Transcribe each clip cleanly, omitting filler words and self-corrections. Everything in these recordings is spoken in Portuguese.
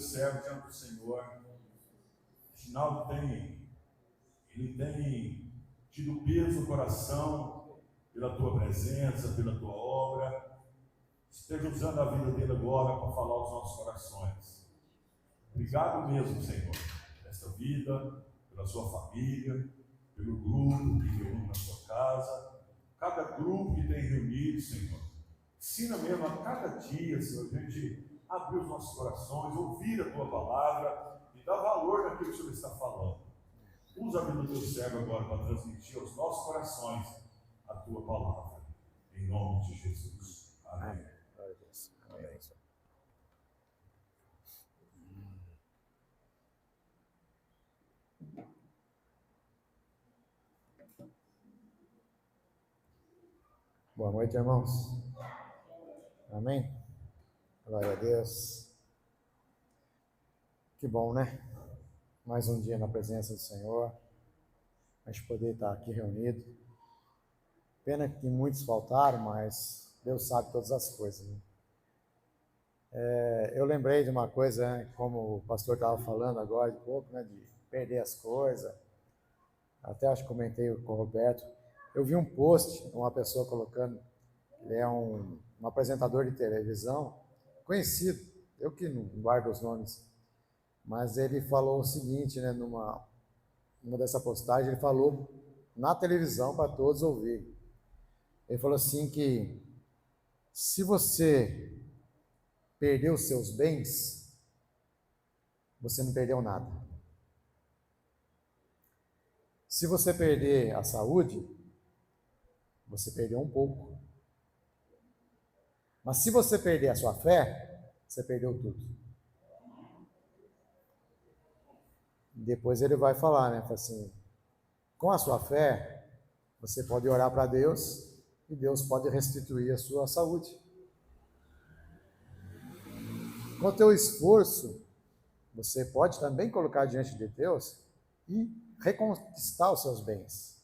servo diante do Senhor. Afinal, ele tem tido peso no coração pela tua presença, pela tua obra. Esteja usando a vida dele agora para falar aos nossos corações. Obrigado mesmo, Senhor, por esta vida, pela sua família, pelo grupo que reúne na sua casa, cada grupo que tem reunido, Senhor. Ensina mesmo a cada dia, Senhor, a gente abrir os nossos corações, ouvir a tua palavra e dar valor naquilo que o Senhor está falando. Usa a vida do teu servo agora para transmitir aos nossos corações a tua palavra. Em nome de Jesus. Amém. Amém. Boa noite, irmãos. Amém? Glória a Deus. Que bom, né? Mais um dia na presença do Senhor. A gente poder estar aqui reunido. Pena que muitos faltaram, mas Deus sabe todas as coisas, né? Eu lembrei de uma coisa, né, como o pastor estava falando agora de pouco, né, de perder as coisas. Até acho que comentei com o Roberto. Eu vi um post, uma pessoa colocando, ele é um apresentador de televisão, conhecido, eu que não guardo os nomes, mas ele falou o seguinte, né, numa dessa postagem, ele falou na televisão para todos ouvirem. Ele falou assim que se você perdeu os seus bens, você não perdeu nada. Se você perder a saúde, você perdeu um pouco. Mas se você perder a sua fé, você perdeu tudo. Depois ele vai falar, né? Fala assim, com a sua fé, você pode orar para Deus e Deus pode restituir a sua saúde. Com o teu esforço, você pode também colocar diante de Deus e reconquistar os seus bens.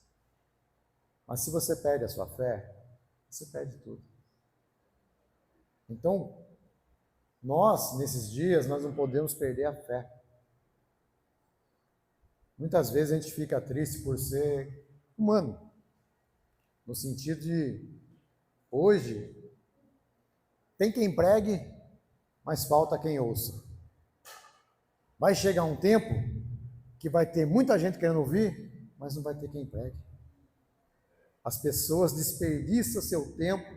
Mas se você perde a sua fé, você perde tudo. Então, nós, nesses dias, nós não podemos perder a fé. Muitas vezes a gente fica triste por ser humano, no sentido de, hoje, tem quem pregue, mas falta quem ouça. Vai chegar um tempo que vai ter muita gente querendo ouvir, mas não vai ter quem pregue. As pessoas desperdiçam seu tempo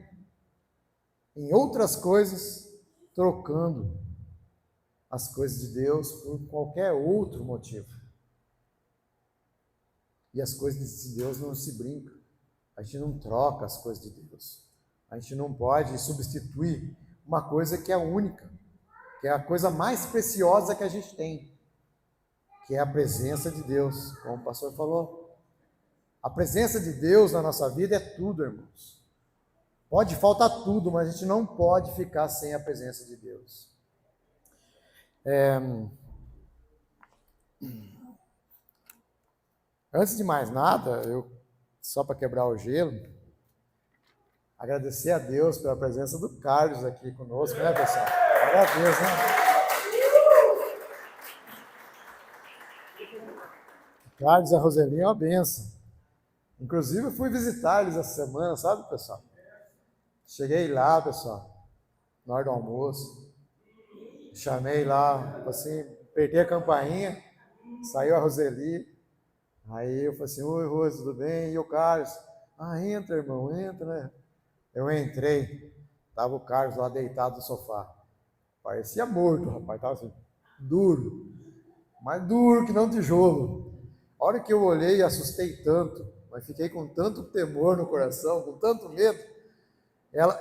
em outras coisas, trocando as coisas de Deus por qualquer outro motivo. E as coisas de Deus não se brincam. A gente não troca as coisas de Deus. A gente não pode substituir uma coisa que é única, que é a coisa mais preciosa que a gente tem, que é a presença de Deus, como o pastor falou. A presença de Deus na nossa vida é tudo, irmãos. Pode faltar tudo, mas a gente não pode ficar sem a presença de Deus. Antes de mais nada, só para quebrar o gelo, agradecer a Deus pela presença do Carlos aqui conosco, né, pessoal? Glória a Deus, né? O Carlos e a Roselinha é uma benção. Inclusive, eu fui visitar eles essa semana, sabe, pessoal? Cheguei lá, pessoal, na hora do almoço, chamei lá, assim, apertei a campainha, saiu a Roseli, aí eu falei assim, oi, Rose, tudo bem? E o Carlos? Entra, irmão, entra, né? Eu entrei, tava o Carlos lá deitado no sofá, parecia morto, rapaz, tava assim, duro, mas duro que não tijolo. A hora que eu olhei, assustei tanto, mas fiquei com tanto temor no coração, com tanto medo.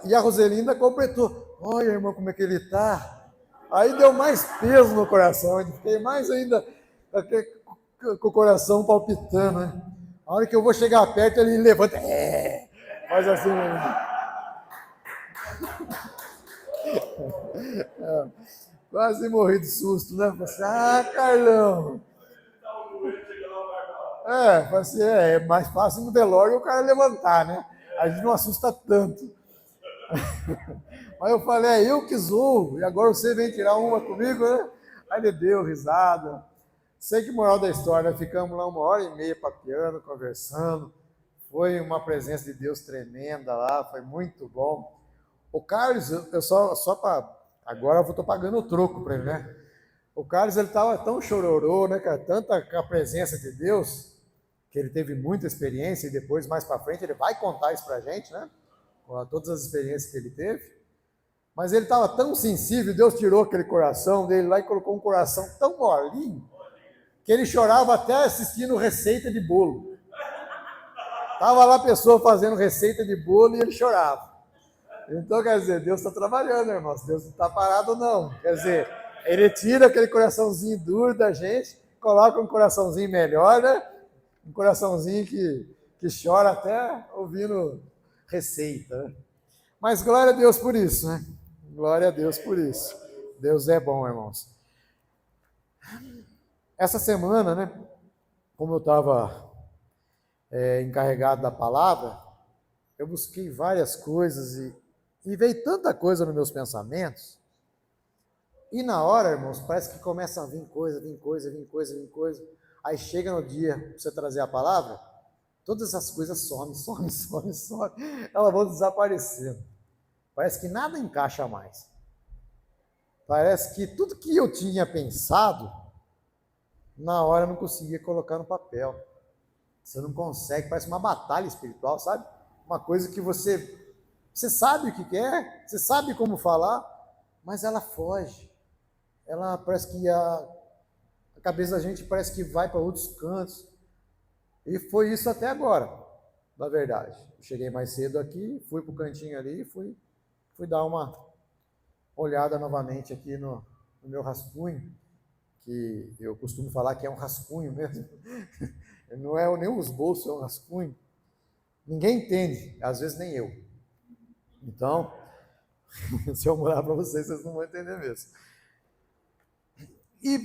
E a Roselinda completou. Olha, irmão, como é que ele está. Aí deu mais peso no coração. Eu fiquei mais ainda com o coração palpitando, né? A hora que eu vou chegar perto, ele levanta. Faz assim. Quase morri de susto, né? Falei, Carlão. Falei assim, é mais fácil no velório o cara levantar, né? A gente não assusta tanto. Mas eu falei, eu que zoo, e agora você vem tirar uma comigo, né? Aí ele deu risada. Sei que moral da história, ficamos lá 1h30 papeando, conversando. Foi uma presença de Deus tremenda lá, foi muito bom. O Carlos, eu só para... Agora eu estou pagando o troco para ele, né? O Carlos, ele estava tão chororô, né, cara? Tanta com a presença de Deus, que ele teve muita experiência, e depois, mais para frente, ele vai contar isso para a gente, né? Com todas as experiências que ele teve. Mas ele estava tão sensível, Deus tirou aquele coração dele lá e colocou um coração tão molinho, que ele chorava até assistindo receita de bolo. Estava lá a pessoa fazendo receita de bolo e ele chorava. Então, quer dizer, Deus está trabalhando, irmãos. Deus não está parado, não. Quer dizer, ele tira aquele coraçãozinho duro da gente, coloca um coraçãozinho melhor, né? Um coraçãozinho que chora até ouvindo receita, né? Mas glória a Deus por isso, né? Glória a Deus por isso. Deus é bom, irmãos. Essa semana, né? Como eu estava encarregado da palavra, eu busquei várias coisas e veio tanta coisa nos meus pensamentos. E na hora, irmãos, parece que começa a vir coisa. Aí chega no dia para você trazer a palavra, todas essas coisas somem. Elas vão desaparecendo. Parece que nada encaixa mais. Parece que tudo que eu tinha pensado, na hora eu não conseguia colocar no papel. Você não consegue, parece uma batalha espiritual, sabe? Uma coisa que você sabe o que quer, você sabe como falar, mas ela foge. Ela parece que a cabeça da gente parece que vai para outros cantos. E foi isso até agora, na verdade. Eu cheguei mais cedo aqui, fui para o cantinho ali, fui dar uma olhada novamente aqui no meu rascunho, que eu costumo falar que é um rascunho mesmo. Não é nem os bolsos, é um rascunho. Ninguém entende, às vezes nem eu. Então, se eu mostrar para vocês, vocês não vão entender mesmo. E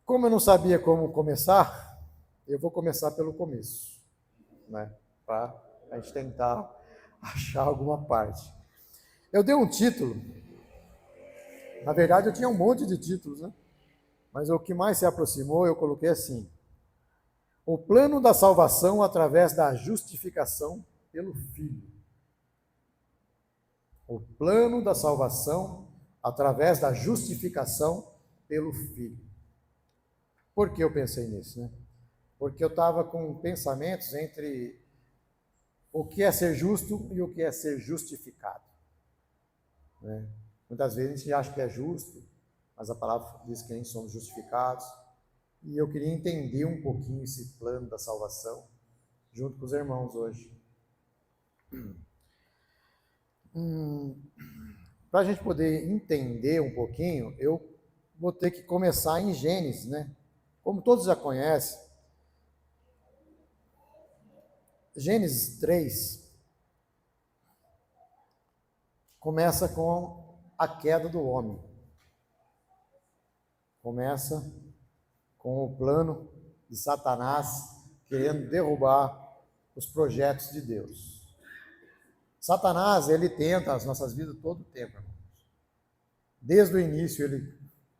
como eu não sabia como começar, eu vou começar pelo começo, né? Para a gente tentar achar alguma parte. Eu dei um título, na verdade eu tinha um monte de títulos, né? Mas o que mais se aproximou, eu coloquei assim: o plano da salvação através da justificação pelo Filho. O plano da salvação através da justificação pelo Filho. Por que eu pensei nisso, né? Porque eu estava com pensamentos entre o que é ser justo e o que é ser justificado, né? Muitas vezes a gente acha que é justo, mas a palavra diz que nem somos justificados. E eu queria entender um pouquinho esse plano da salvação junto com os irmãos hoje. Para a gente poder entender um pouquinho, eu vou ter que começar em Gênesis, né? Como todos já conhecem, Gênesis 3 começa com a queda do homem. Começa com o plano de Satanás querendo derrubar os projetos de Deus. Satanás, ele tenta as nossas vidas todo o tempo, irmãos. Desde o início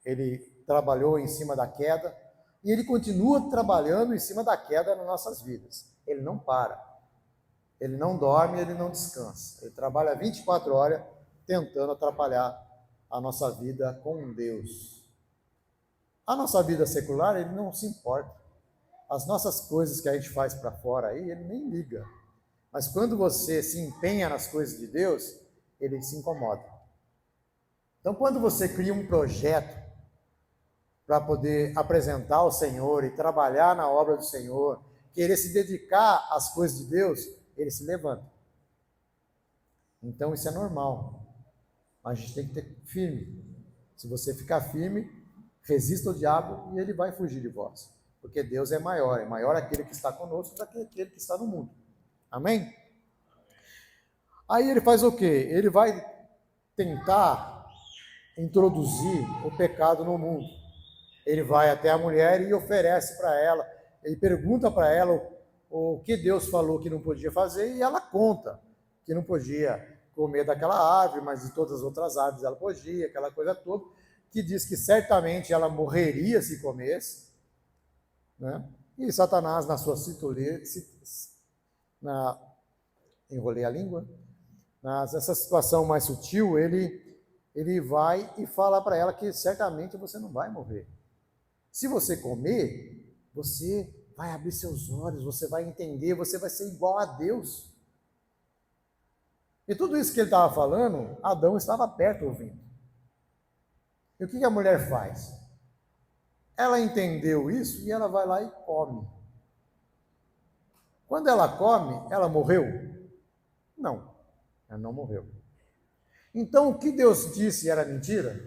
ele trabalhou em cima da queda e ele continua trabalhando em cima da queda nas nossas vidas. Ele não para, ele não dorme, ele não descansa. Ele trabalha 24 horas tentando atrapalhar a nossa vida com Deus. A nossa vida secular, ele não se importa. As nossas coisas que a gente faz para fora aí, ele nem liga. Mas quando você se empenha nas coisas de Deus, ele se incomoda. Então, quando você cria um projeto para poder apresentar ao Senhor e trabalhar na obra do Senhor, querer se dedicar às coisas de Deus, ele se levanta. Então, isso é normal. Mas a gente tem que ter firme. Se você ficar firme, resista ao diabo e ele vai fugir de vós. Porque Deus é maior aquele que está conosco do que aquele que está no mundo. Amém? Aí ele faz o quê? Ele vai tentar introduzir o pecado no mundo. Ele vai até a mulher e oferece para ela, ele pergunta para ela o que Deus falou que não podia fazer e ela conta que não podia comer daquela árvore, mas de todas as outras árvores ela podia, aquela coisa toda. que diz que certamente ela morreria se comesse, né? E Satanás, na sua enrolei a língua, nessa situação mais sutil, ele vai e fala para ela que certamente você não vai morrer. Se você comer, você vai abrir seus olhos, você vai entender, você vai ser igual a Deus. E tudo isso que ele estava falando, Adão estava perto ouvindo. E o que a mulher faz? Ela entendeu isso e ela vai lá e come. Quando ela come, ela morreu? Não, ela não morreu. Então, o que Deus disse era mentira?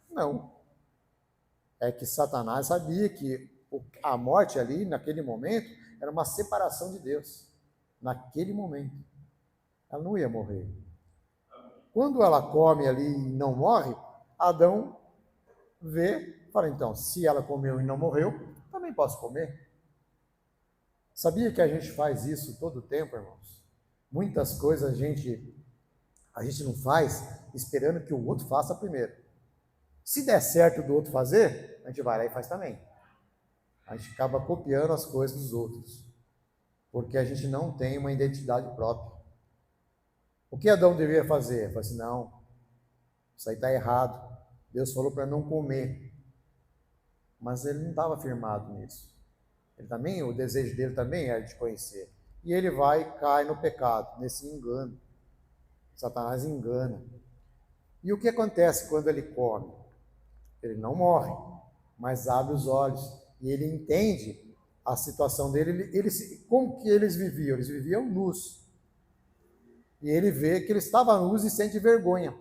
Não. É que Satanás sabia que a morte ali, naquele momento, era uma separação de Deus. Naquele momento. Ela não ia morrer. Quando ela come ali e não morre, Adão vê, fala, então, se ela comeu e não morreu, também posso comer. Sabia que a gente faz isso todo o tempo, irmãos? Muitas coisas a gente não faz esperando que o outro faça primeiro. Se der certo do outro fazer, a gente vai lá e faz também. A gente acaba copiando as coisas dos outros, porque a gente não tem uma identidade própria. O que Adão deveria fazer? Ele falou assim, não, isso aí está errado. Deus falou para não comer. Mas ele não estava firmado nisso. O desejo dele também era de conhecer. E ele vai e cai no pecado, nesse engano. Satanás engana. E o que acontece quando ele come? Ele não morre, mas abre os olhos. E ele entende a situação dele. Como que eles viviam? Eles viviam nus. E ele vê que ele estava nus e sente vergonha.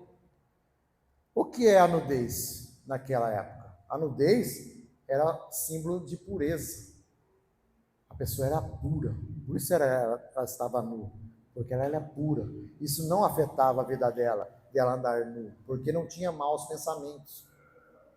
O que é a nudez naquela época? A nudez era símbolo de pureza. A pessoa era pura, por isso ela estava nua, porque ela era pura. Isso não afetava a vida dela andar nua, porque não tinha maus pensamentos.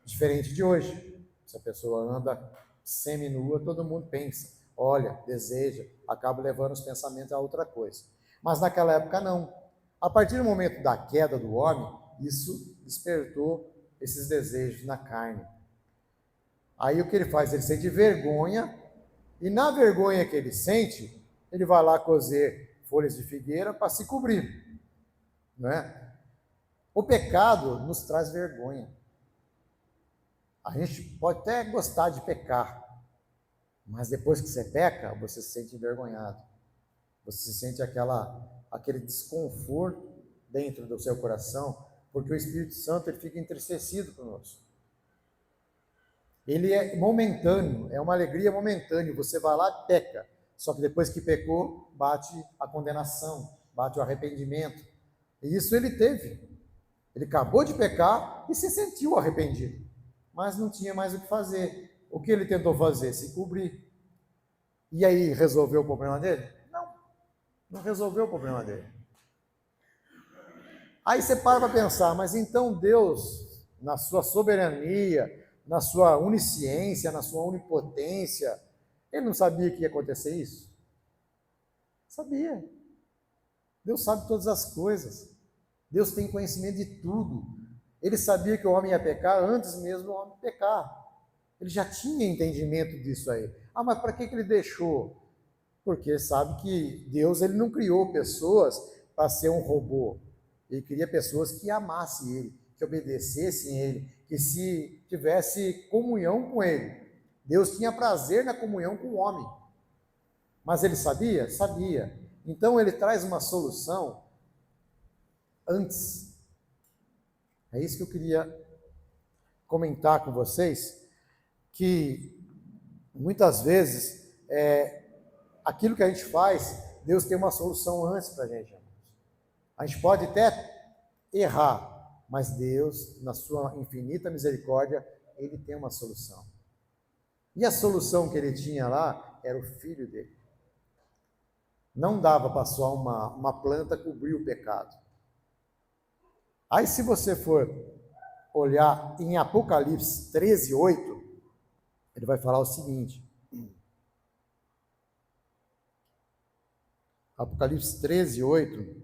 Diferente de hoje, se a pessoa anda semi-nua, todo mundo pensa, olha, deseja, acaba levando os pensamentos a outra coisa. Mas naquela época não. A partir do momento da queda do homem, isso despertou esses desejos na carne. Aí o que ele faz? Ele sente vergonha, e na vergonha que ele sente, ele vai lá cozer folhas de figueira para se cobrir. Não é? O pecado nos traz vergonha. A gente pode até gostar de pecar, mas depois que você peca, você se sente envergonhado. Você sente aquele desconforto dentro do seu coração, porque o Espírito Santo ele fica entristecido conosco. Ele é momentâneo, é uma alegria momentânea. Você vai lá e peca, só que depois que pecou, bate a condenação, bate o arrependimento. E isso ele teve. Ele acabou de pecar e se sentiu arrependido, mas não tinha mais o que fazer. O que ele tentou fazer? Se cobrir. E aí, resolveu o problema dele? Não resolveu o problema dele. Aí você para pensar, mas então Deus, na sua soberania, na sua onisciência, na sua onipotência, ele não sabia que ia acontecer isso? Sabia. Deus sabe todas as coisas. Deus tem conhecimento de tudo. Ele sabia que o homem ia pecar antes mesmo do homem pecar. Ele já tinha entendimento disso aí. Ah, mas para que ele deixou? Porque sabe que Deus ele não criou pessoas para ser um robô. Ele queria pessoas que amassem ele, que obedecessem ele, que se tivesse comunhão com ele. Deus tinha prazer na comunhão com o homem. Mas ele sabia? Sabia. Então ele traz uma solução antes. É isso que eu queria comentar com vocês, que muitas vezes aquilo que a gente faz, Deus tem uma solução antes para a gente. A gente pode até errar, mas Deus, na sua infinita misericórdia, Ele tem uma solução. E a solução que Ele tinha lá era o Filho dele. Não dava para só uma planta cobrir o pecado. Aí se você for olhar em Apocalipse 13:8, ele vai falar o seguinte. Apocalipse 13:8.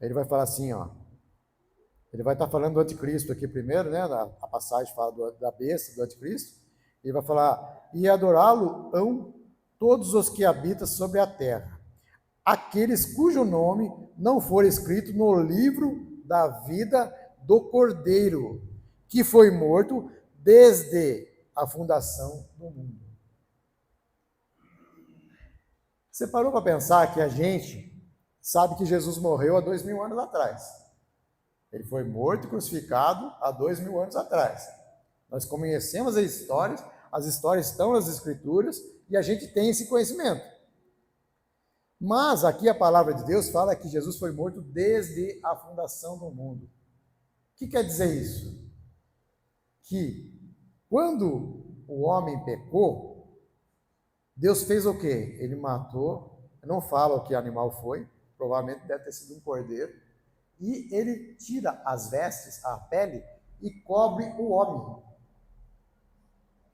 Ele vai falar assim, ó. Ele vai estar falando do anticristo aqui primeiro, né? A passagem fala da besta, do anticristo. Ele vai falar, e adorá-lo-ão todos os que habitam sobre a terra, aqueles cujo nome não for escrito no livro da vida do Cordeiro, que foi morto desde a fundação do mundo. Você parou para pensar que a gente sabe que Jesus morreu há 2000 anos atrás. Ele foi morto e crucificado há 2000 anos atrás. Nós conhecemos as histórias estão nas Escrituras e a gente tem esse conhecimento. Mas aqui a palavra de Deus fala que Jesus foi morto desde a fundação do mundo. O que quer dizer isso? Que quando o homem pecou, Deus fez o quê? Ele matou, não fala o que animal foi, provavelmente deve ter sido um cordeiro, e ele tira as vestes, a pele, e cobre o homem.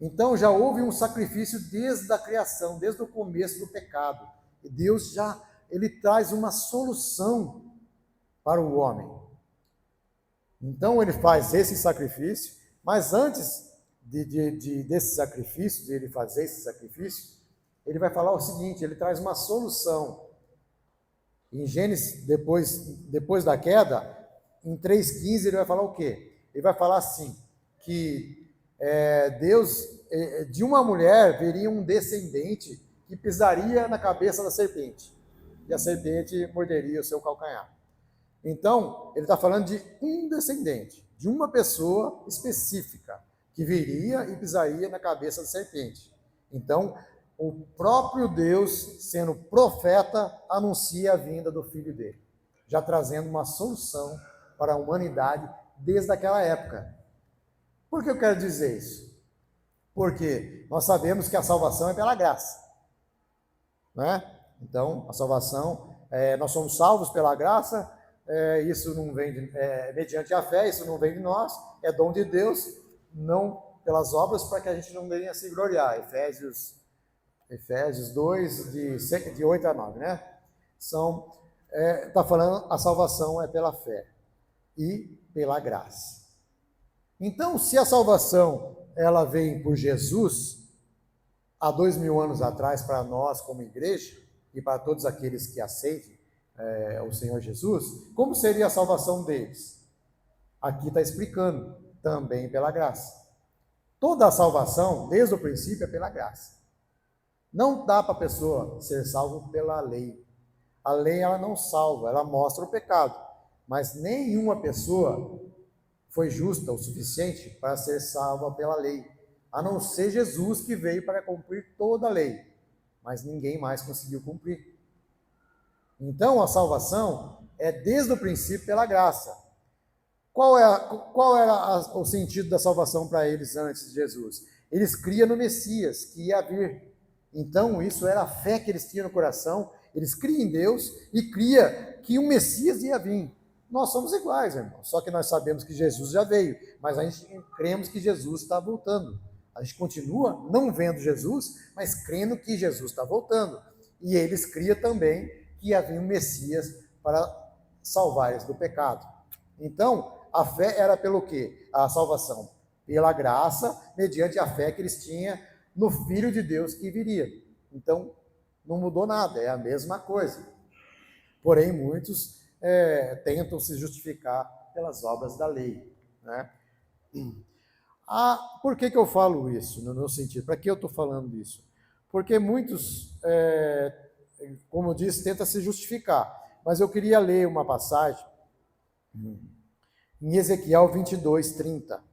Então já houve um sacrifício desde a criação, desde o começo do pecado. E Deus ele traz uma solução para o homem. Então ele faz esse sacrifício, mas antes desse sacrifício, de ele fazer esse sacrifício, ele vai falar o seguinte, ele traz uma solução. Em Gênesis, depois da queda, em 3,15, ele vai falar o quê? Ele vai falar assim, que Deus, de uma mulher, veria um descendente que pisaria na cabeça da serpente, e a serpente morderia o seu calcanhar. Então, ele está falando de um descendente, de uma pessoa específica, que viria e pisaria na cabeça da serpente. Então, o próprio Deus, sendo profeta, anuncia a vinda do Filho dele, já trazendo uma solução para a humanidade desde aquela época. Por que eu quero dizer isso? Porque nós sabemos que a salvação é pela graça, né? Então, a salvação, nós somos salvos pela graça, isso não vem mediante a fé, isso não vem de nós, é dom de Deus, não pelas obras, para que a gente não venha se gloriar. Efésios 2, de 8 a 9, né? Está falando, a salvação é pela fé e pela graça. Então, se a salvação, ela vem por Jesus, há 2000 anos atrás, para nós como igreja, e para todos aqueles que aceitem o Senhor Jesus, como seria a salvação deles? Aqui está explicando, também pela graça. Toda a salvação, desde o princípio, é pela graça. Não dá para a pessoa ser salvo pela lei. A lei, ela não salva, ela mostra o pecado. Mas nenhuma pessoa foi justa o suficiente para ser salva pela lei. A não ser Jesus, que veio para cumprir toda a lei. Mas ninguém mais conseguiu cumprir. Então, a salvação é desde o princípio pela graça. Qual era o sentido da salvação para eles antes de Jesus? Eles criam no Messias, que ia vir. Então, isso era a fé que eles tinham no coração, eles criam em Deus e criam que o Messias ia vir. Nós somos iguais, irmão, só que nós sabemos que Jesus já veio, mas a gente cremos que Jesus está voltando. A gente continua não vendo Jesus, mas crendo que Jesus está voltando. E eles criam também que ia vir um Messias para salvar eles do pecado. Então, a fé era pelo quê? A salvação pela graça, mediante a fé que eles tinham no Filho de Deus que viria. Então, não mudou nada, é a mesma coisa. Porém, muitos tentam se justificar pelas obras da lei, né? Por que eu falo isso, no meu sentido? Para que eu estou falando isso? Porque muitos, como eu disse, tentam se justificar. Mas eu queria ler uma passagem em Ezequiel 22, 30.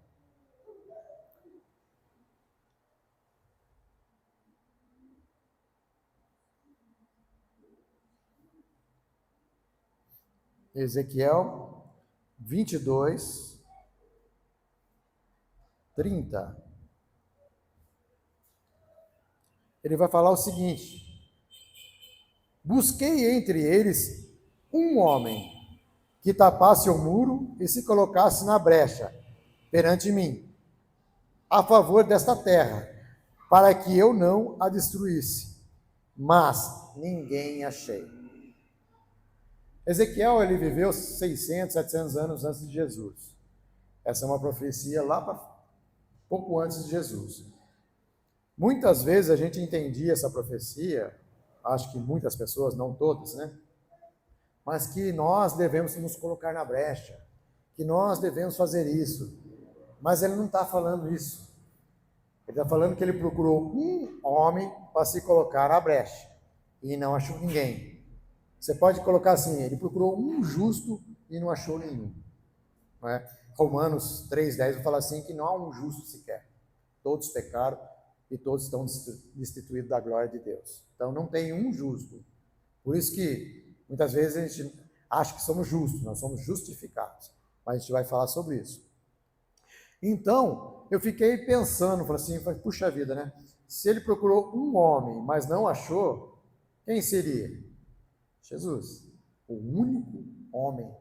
Ezequiel 22, 30. Ele vai falar o seguinte: busquei entre eles um homem que tapasse o muro e se colocasse na brecha perante mim, a favor desta terra, para que eu não a destruísse. Mas ninguém achei. Ezequiel, ele viveu 600, 700 anos antes de Jesus. Essa é uma profecia lá para pouco antes de Jesus. Muitas vezes a gente entendia essa profecia, acho que muitas pessoas, não todas, né? Mas que nós devemos nos colocar na brecha, que nós devemos fazer isso. Mas ele não está falando isso. Ele está falando que ele procurou um homem para se colocar na brecha e não achou ninguém. Você pode colocar assim, ele procurou um justo e não achou nenhum. Não é? Romanos 3,10 vai falar assim, que não há um justo sequer. Todos pecaram e todos estão destituídos da glória de Deus. Então não tem um justo. Por isso que muitas vezes a gente acha que somos justos, nós somos justificados. Mas a gente vai falar sobre isso. Então, eu fiquei pensando, falei assim, puxa vida, né? Se ele procurou um homem, mas não achou, quem seria? Jesus, o único homem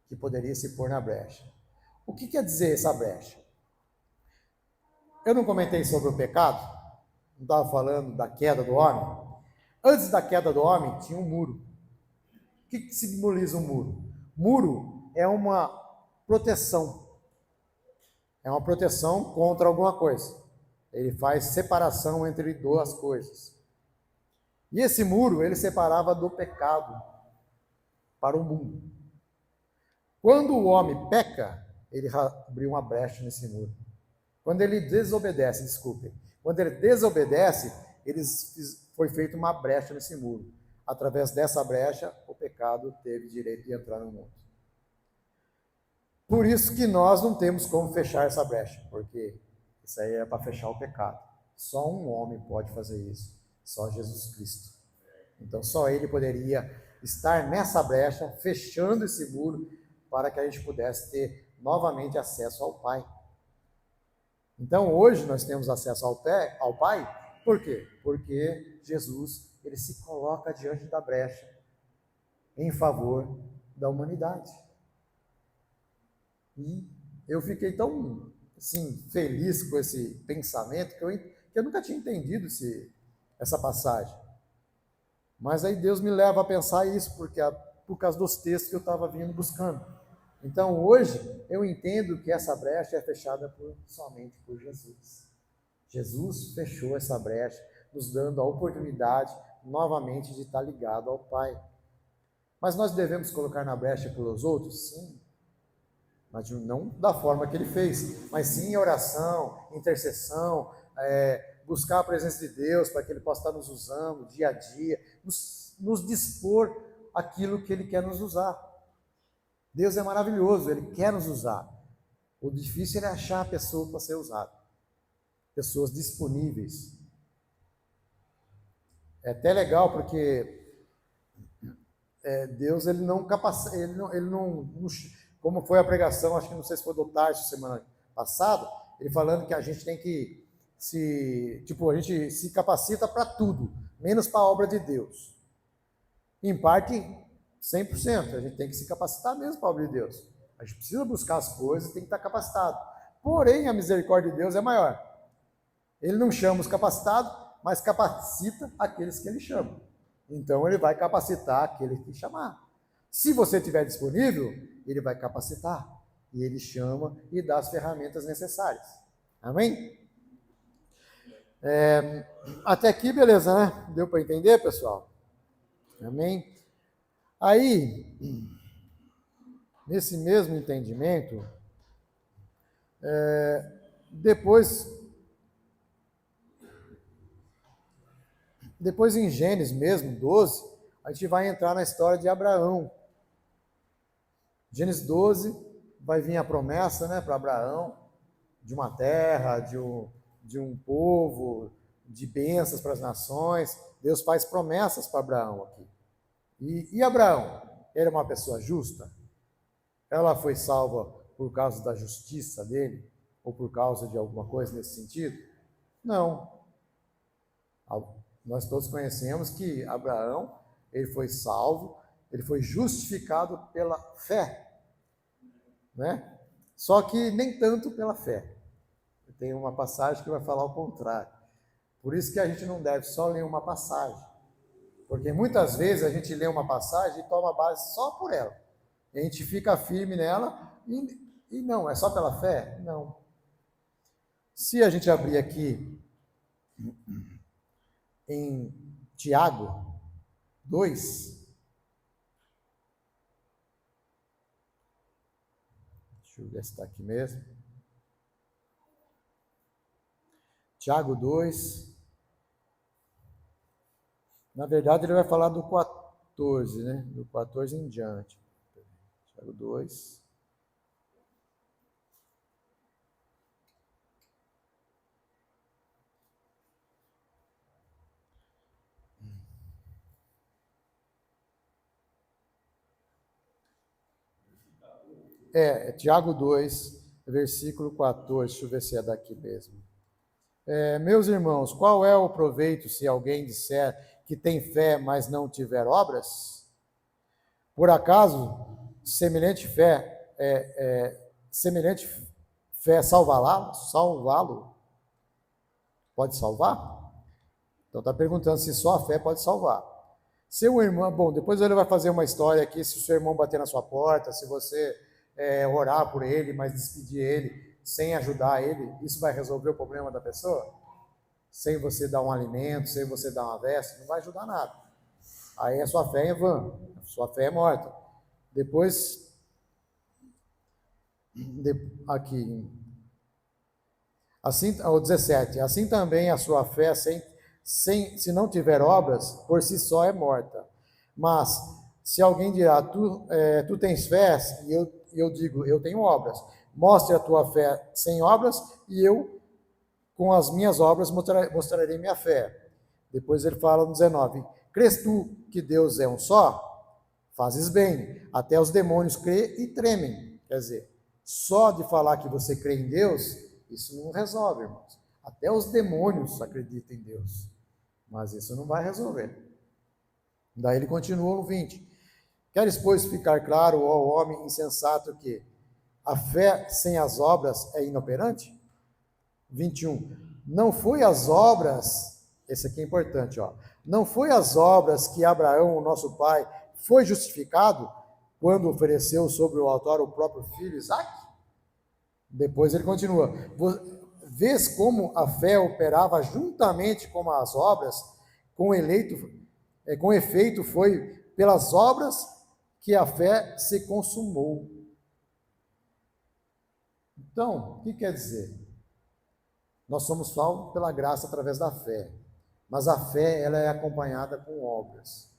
que poderia se pôr na brecha. O que quer dizer essa brecha? Eu não comentei sobre o pecado, não estava falando da queda do homem. Antes da queda do homem, tinha um muro. O que simboliza um muro? Muro é uma proteção. É uma proteção contra alguma coisa. Ele faz separação entre duas coisas. E esse muro, ele separava do pecado para o mundo. Quando o homem peca, ele abriu uma brecha nesse muro. Quando ele desobedece, quando ele desobedece, foi feita uma brecha nesse muro. Através dessa brecha, o pecado teve direito de entrar no mundo. Por isso que nós não temos como fechar essa brecha, porque isso aí é para fechar o pecado. Só um homem pode fazer isso, só Jesus Cristo. Então só ele poderia estar nessa brecha, fechando esse muro, para que a gente pudesse ter novamente acesso ao Pai. Então hoje nós temos acesso ao Pai, por quê? Porque Jesus, ele se coloca diante da brecha, em favor da humanidade. E eu fiquei tão assim, feliz com esse pensamento que eu nunca tinha entendido essa passagem. Mas aí Deus me leva a pensar isso, por causa dos textos que eu estava vindo buscando. Então hoje eu entendo que essa brecha é fechada somente por Jesus. Jesus fechou essa brecha, nos dando a oportunidade novamente de estar ligado ao Pai. Mas nós devemos colocar na brecha pelos outros? Sim. Mas não da forma que ele fez, mas sim em oração, intercessão, buscar a presença de Deus para que ele possa estar nos usando dia a dia, nos dispor aquilo que ele quer nos usar. Deus é maravilhoso, ele quer nos usar. O difícil é achar a pessoa para ser usada, pessoas disponíveis. É até legal porque Deus ele não capacita, ele não como foi a pregação, acho que não sei se foi do Tarso semana passada, ele falando que a gente tem que a gente se capacita para tudo, menos para a obra de Deus. Em parte, 100%, a gente tem que se capacitar mesmo para a obra de Deus. A gente precisa buscar as coisas, tem que estar capacitado. Porém, a misericórdia de Deus é maior. Ele não chama os capacitados, mas capacita aqueles que ele chama. Então, ele vai capacitar aquele que chamar. Se você estiver disponível, ele vai capacitar. E ele chama e dá as ferramentas necessárias. Amém? Até aqui, beleza, né? Deu para entender, pessoal? Amém? Aí, nesse mesmo entendimento, depois em Gênesis mesmo, 12, a gente vai entrar na história de Abraão. Gênesis 12, vai vir a promessa, né, para Abraão, de uma terra, de um povo, de bênçãos para as nações. Deus faz promessas para Abraão aqui. E Abraão, ele é uma pessoa justa? Ela foi salva por causa da justiça dele? Ou por causa de alguma coisa nesse sentido? Não. Nós todos conhecemos que Abraão, ele foi salvo, ele foi justificado pela fé, né? Só que nem tanto pela fé. Tem uma passagem que vai falar o contrário. Por isso que a gente não deve só ler uma passagem. Porque muitas vezes a gente lê uma passagem e toma base só por ela. E a gente fica firme nela e não, é só pela fé? Não. Se a gente abrir aqui em Tiago 2, deixa eu ver se está aqui mesmo. Tiago 2, na verdade ele vai falar do 14, né? Do 14 em diante. Tiago 2. Tiago 2, versículo 14, deixa eu ver se é daqui mesmo. Meus irmãos, qual é o proveito se alguém disser que tem fé, mas não tiver obras? Por acaso, semelhante fé salvá-lo? Pode salvar? Então está perguntando se só a fé pode salvar. Seu irmão, bom, depois ele vai fazer uma história aqui, se o seu irmão bater na sua porta, se você orar por ele, mas despedir ele sem ajudar ele, isso vai resolver o problema da pessoa? Sem você dar um alimento, sem você dar uma veste, não vai ajudar nada. Aí a sua fé é vã, a sua fé é morta. Depois, aqui, assim, o 17, assim também a sua fé, se não tiver obras, por si só é morta. Mas, se alguém dirá, tu tens fé, e eu digo, eu tenho obras, mostre a tua fé sem obras, e eu, com as minhas obras, mostrarei minha fé. Depois ele fala no 19, crês tu que Deus é um só? Fazes bem, até os demônios crêem e tremem. Quer dizer, só de falar que você crê em Deus, isso não resolve, irmãos. Até os demônios acreditam em Deus, mas isso não vai resolver. Daí ele continua no 20. Queres, pois, ficar claro, ó homem insensato, que a fé sem as obras é inoperante? 21. Não foi as obras, esse aqui é importante, ó. Não foi as obras que Abraão, o nosso pai, foi justificado quando ofereceu sobre o altar o próprio filho Isaque? Depois ele continua. Vês como a fé operava juntamente com as obras, com efeito foi pelas obras que a fé se consumou. Então, o que quer dizer? Nós somos salvos pela graça através da fé, mas a fé ela é acompanhada com obras.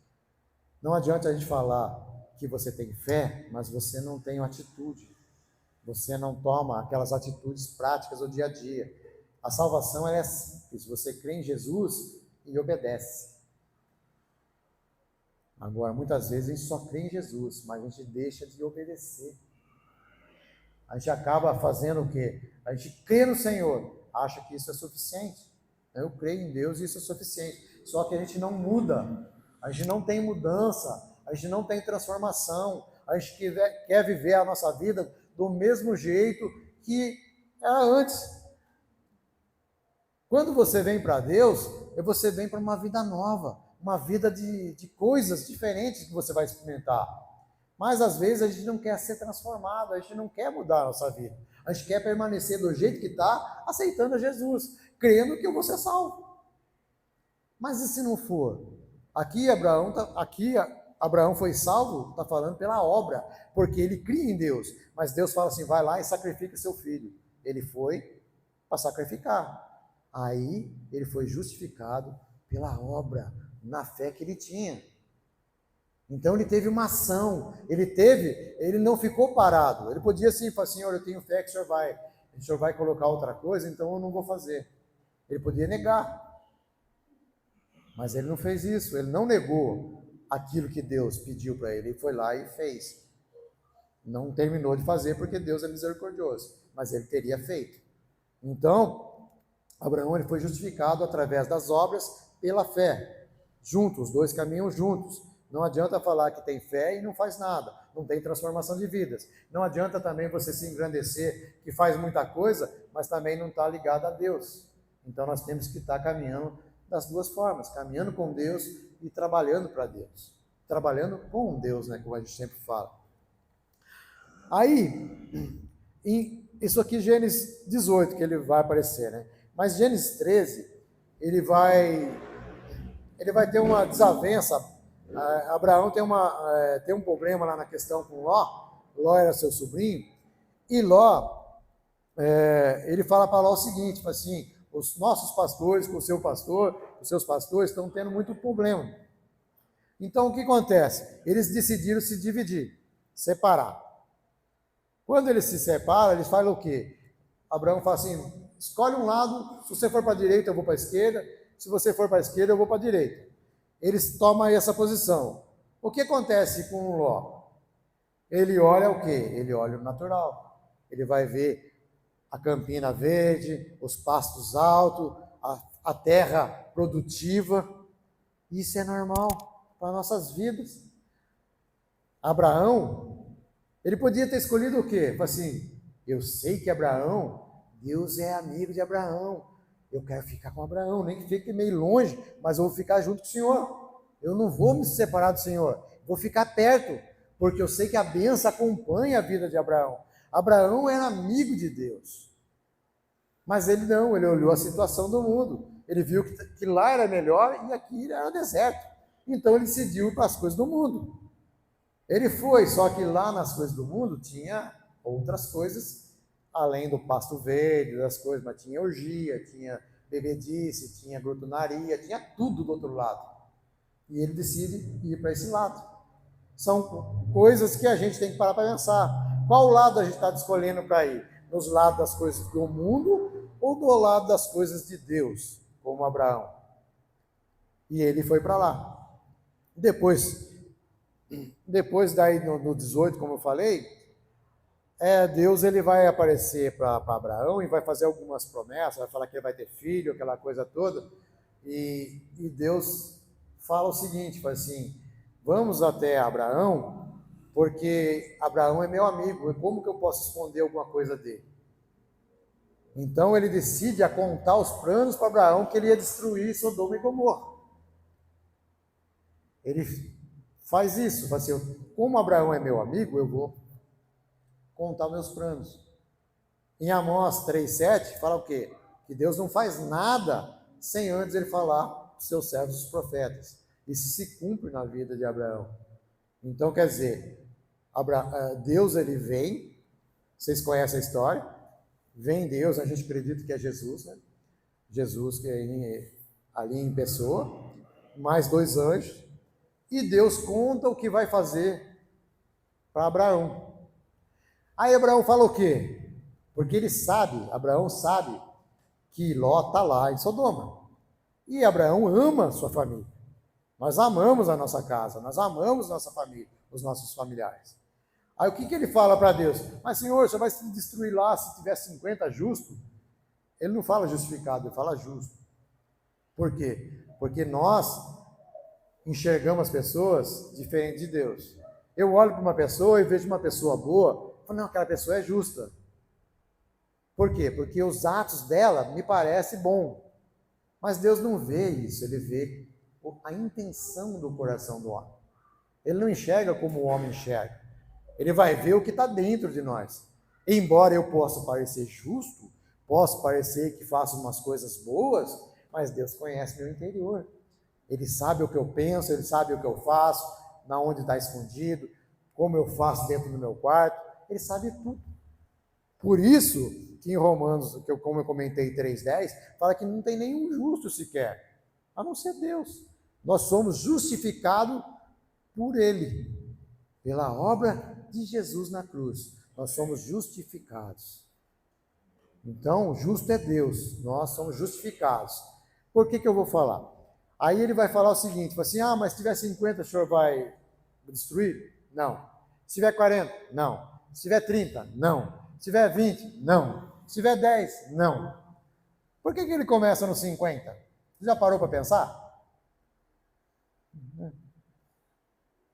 Não adianta a gente falar que você tem fé, mas você não tem atitude. Você não toma aquelas atitudes práticas do dia a dia. A salvação ela é simples. Você crê em Jesus e obedece. Agora, muitas vezes a gente só crê em Jesus, mas a gente deixa de obedecer. A gente acaba fazendo o quê? A gente crê no Senhor, acha que isso é suficiente. Eu creio em Deus e isso é suficiente. Só que a gente não muda. A gente não tem mudança, a gente não tem transformação, a gente quer viver a nossa vida do mesmo jeito que era antes. Quando você vem para Deus, você vem para uma vida nova, uma vida de coisas diferentes que você vai experimentar. Mas às vezes a gente não quer ser transformado, a gente não quer mudar a nossa vida. A gente quer permanecer do jeito que está, aceitando Jesus, crendo que eu vou ser salvo. Mas e se não for? Aqui Abraão foi salvo, está falando pela obra, porque ele cria em Deus. Mas Deus fala assim, vai lá e sacrifica seu filho. Ele foi para sacrificar. Aí ele foi justificado pela obra, na fé que ele tinha. Então ele teve uma ação, ele não ficou parado. Ele podia sim falar, Senhor, eu tenho fé que o Senhor vai colocar outra coisa, então eu não vou fazer. Ele podia negar. Mas ele não fez isso, ele não negou aquilo que Deus pediu para ele, ele foi lá e fez. Não terminou de fazer porque Deus é misericordioso, mas ele teria feito. Então, Abraão ele foi justificado através das obras pela fé. Juntos, os dois caminham juntos. Não adianta falar que tem fé e não faz nada, não tem transformação de vidas. Não adianta também você se engrandecer que faz muita coisa, mas também não está ligado a Deus. Então nós temos que estar caminhando das duas formas, caminhando com Deus e trabalhando para Deus. Trabalhando com Deus, né, como a gente sempre fala. Aí, isso aqui Gênesis 18, que ele vai aparecer, né? Mas Gênesis 13, ele vai ter uma desavença. Abraão tem um problema lá na questão com Ló. Ló era seu sobrinho. E Ló, ele fala para Ló o seguinte, assim, os nossos pastores com o seu pastor, os seus pastores estão tendo muito problema. Então, o que acontece? Eles decidiram se dividir, separar. Quando eles se separam, eles falam o quê? Abraão fala assim, escolhe um lado, se você for para a direita, eu vou para a esquerda, se você for para a esquerda, eu vou para a direita. Eles tomam essa posição. O que acontece com o Ló? Ele olha o quê? Ele olha o natural. Ele vai ver a campina verde, os pastos altos, a terra produtiva. Isso é normal para nossas vidas. Abraão, ele podia ter escolhido o quê? Assim, eu sei que Abraão, Deus é amigo de Abraão. Eu quero ficar com Abraão, nem que fique meio longe, mas eu vou ficar junto com o Senhor. Eu não vou me separar do Senhor, vou ficar perto, porque eu sei que a bênção acompanha a vida de Abraão. Abraão era amigo de Deus. Mas ele não, ele olhou a situação do mundo. Ele viu que lá era melhor e aqui era deserto. Então ele decidiu para as coisas do mundo. Ele foi, só que lá nas coisas do mundo tinha outras coisas, além do pasto verde, das coisas, mas tinha orgia, tinha bebedice, tinha glutonaria, tinha tudo do outro lado. E ele decide ir para esse lado. São coisas que a gente tem que parar para pensar. Qual lado a gente está escolhendo para ir? Nos lados das coisas do mundo ou do lado das coisas de Deus, como Abraão? E ele foi para lá. Depois daí no 18, como eu falei, Deus ele vai aparecer para Abraão e vai fazer algumas promessas, vai falar que ele vai ter filho, aquela coisa toda, e Deus fala o seguinte, fala assim, vamos até Abraão, porque Abraão é meu amigo, como que eu posso esconder alguma coisa dele? Então ele decide contar os planos para Abraão que ele ia destruir Sodoma e Gomorra. Ele faz isso, fala assim, como Abraão é meu amigo, eu vou contar meus planos. Em Amós 3,7 fala o quê? Que Deus não faz nada sem antes ele falar para os seus servos, os profetas. Isso se cumpre na vida de Abraão. Então, quer dizer, Deus ele vem, vocês conhecem a história, vem Deus, a gente acredita que é Jesus, né? Jesus que é ali em pessoa, mais 2 anjos, e Deus conta o que vai fazer para Abraão. Aí Abraão fala o quê? Porque Abraão sabe que Ló está lá em Sodoma. E Abraão ama sua família. Nós amamos a nossa casa, nós amamos nossa família, os nossos familiares. Aí o que ele fala para Deus? Mas Senhor, você vai se destruir lá se tiver 50 justos? Ele não fala justificado, ele fala justo. Por quê? Porque nós enxergamos as pessoas diferente de Deus. Eu olho para uma pessoa e vejo uma pessoa boa, eu falo, não, aquela pessoa é justa. Por quê? Porque os atos dela me parecem bons. Mas Deus não vê isso, ele vê a intenção do coração do homem. Ele não enxerga como o homem enxerga. Ele vai ver o que está dentro de nós. Embora eu possa parecer justo, posso parecer que faço umas coisas boas, mas Deus conhece meu interior. Ele sabe o que eu penso, ele sabe o que eu faço, na onde está escondido, como eu faço dentro do meu quarto. Ele sabe tudo. Por isso que em Romanos, como eu comentei 3,10, fala que não tem nenhum justo sequer, a não ser Deus. Nós somos justificados por Ele, pela obra de Jesus na cruz. Nós somos justificados. Então, justo é Deus, nós somos justificados. Por que eu vou falar? Aí ele vai falar o seguinte, fala assim, mas se tiver 50, o senhor vai destruir? Não. Se tiver 40? Não. Se tiver 30? Não. Se tiver 20? Não. Se tiver 10? Não. Por que ele começa no 50? Você já parou para pensar?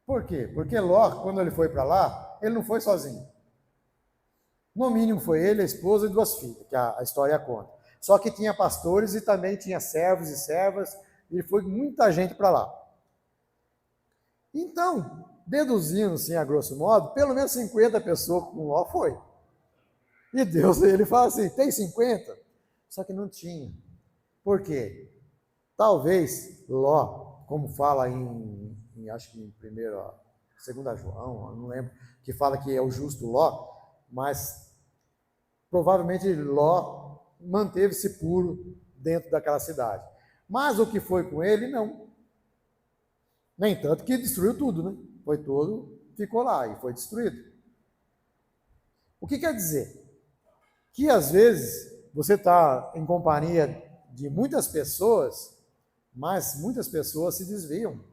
Por quê? Porque Ló, quando ele foi para lá, ele não foi sozinho. No mínimo foi ele, a esposa e 2 filhas, que a história conta. Só que tinha pastores e também tinha servos e servas, e foi muita gente para lá. Então, deduzindo assim, a grosso modo, pelo menos 50 pessoas com Ló foi. E Deus, ele fala assim, tem 50? Só que não tinha. Por quê? Talvez Ló, como fala acho que em 2 João, não lembro, que fala que é o justo Ló, mas provavelmente Ló manteve-se puro dentro daquela cidade. Mas o que foi com ele, não. Nem tanto que destruiu tudo, né? Foi todo, ficou lá e foi destruído. O que quer dizer? Que às vezes você está em companhia de muitas pessoas, mas muitas pessoas se desviam.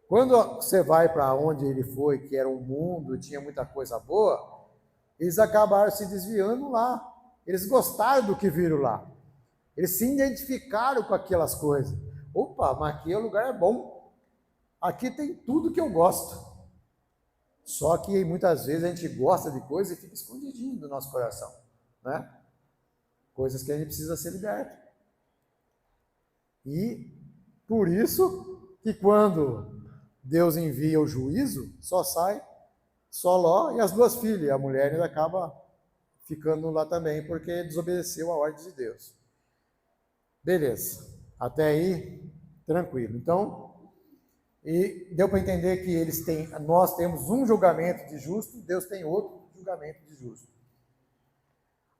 Quando você vai para onde ele foi, que era um mundo, tinha muita coisa boa, eles acabaram se desviando lá. Eles gostaram do que viram lá. Eles se identificaram com aquelas coisas. Opa, mas aqui o lugar é bom. Aqui tem tudo que eu gosto. Só que muitas vezes a gente gosta de coisas e fica escondidinho do nosso coração, né? Coisas que a gente precisa ser liberto. E por isso que quando Deus envia o juízo, só sai só Ló e as 2 filhas. A mulher ainda acaba ficando lá também, porque desobedeceu a ordem de Deus. Beleza. Até aí, tranquilo. Então, e deu para entender que nós temos um julgamento de justo, Deus tem outro julgamento de justo.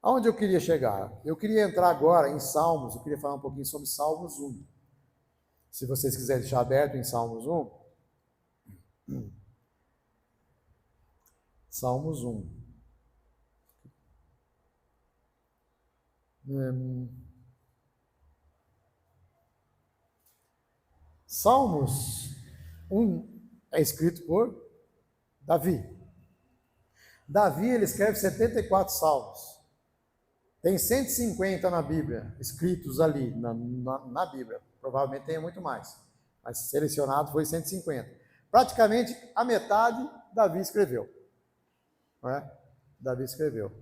Aonde eu queria chegar? Eu queria entrar agora em Salmos, eu queria falar um pouquinho sobre Salmos 1. Se vocês quiserem deixar aberto em Salmos 1. Salmos 1. Salmos 1 é escrito por Davi. Davi, ele escreve 74 salmos. Tem 150 na Bíblia, escritos ali, na Bíblia. Provavelmente tenha muito mais, mas selecionado foi 150. Praticamente a metade Davi escreveu. Não é? Davi escreveu.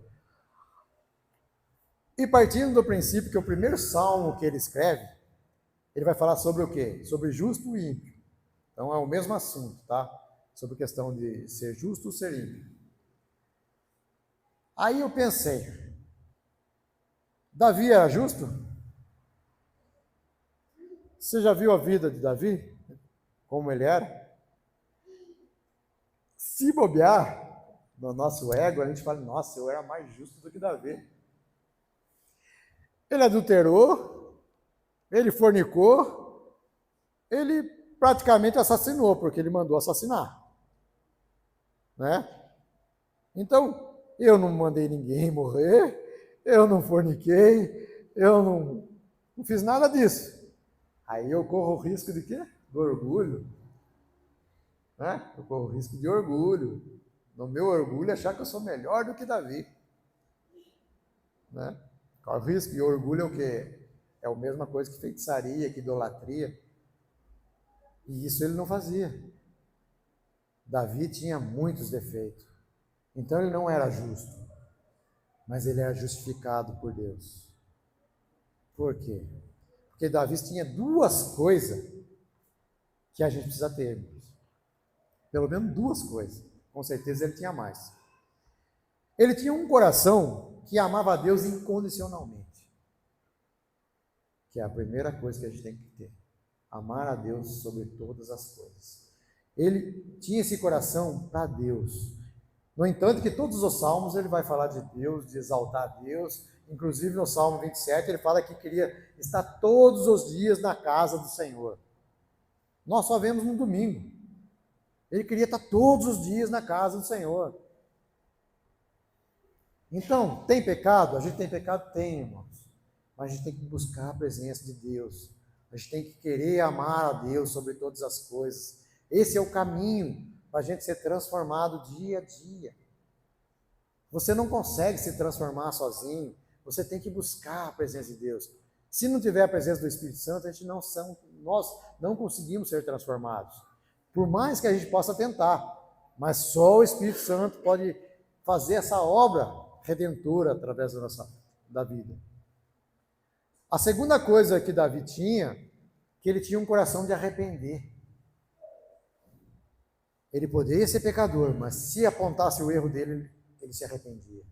E partindo do princípio que o primeiro salmo que ele escreve, ele vai falar sobre o quê? Sobre justo e ímpio. Então é o mesmo assunto, tá? Sobre a questão de ser justo ou ser ímpio. Aí eu pensei, Davi era justo? Você já viu a vida de Davi? Como ele era? Se bobear, no nosso ego, a gente fala, nossa, eu era mais justo do que Davi. Ele adulterou, ele fornicou, ele praticamente assassinou, porque ele mandou assassinar. Né? Então, eu não mandei ninguém morrer, eu não forniquei, eu não fiz nada disso. Aí eu corro o risco de quê? Do orgulho. Né? Eu corro o risco de orgulho. No meu orgulho, achar que eu sou melhor do que Davi. Né? Corro o risco. E orgulho é o quê? É a mesma coisa que feitiçaria, que idolatria. E isso ele não fazia. Davi tinha muitos defeitos. Então ele não era justo. Mas ele era justificado por Deus. Por quê? Porque Davi tinha 2 coisas que a gente precisa ter. Pelo menos 2 coisas. Com certeza ele tinha mais. Ele tinha um coração que amava a Deus incondicionalmente. Que é a primeira coisa que a gente tem que ter. Amar a Deus sobre todas as coisas. Ele tinha esse coração para Deus. No entanto, que todos os salmos ele vai falar de Deus, de exaltar a Deus. Inclusive no Salmo 27 ele fala que queria estar todos os dias na casa do Senhor. Nós só vemos no domingo. Ele queria estar todos os dias na casa do Senhor. Então, tem pecado? A gente tem pecado? Tem, irmãos. Mas a gente tem que buscar a presença de Deus. A gente tem que querer amar a Deus sobre todas as coisas. Esse é o caminho para a gente ser transformado dia a dia. Você não consegue se transformar sozinho. Você tem que buscar a presença de Deus. Se não tiver a presença do Espírito Santo, nós não conseguimos ser transformados. Por mais que a gente possa tentar, mas só o Espírito Santo pode fazer essa obra redentora através da vida. A segunda coisa que Davi tinha, que ele tinha um coração de arrepender. Ele poderia ser pecador, mas se apontasse o erro dele, ele se arrependia.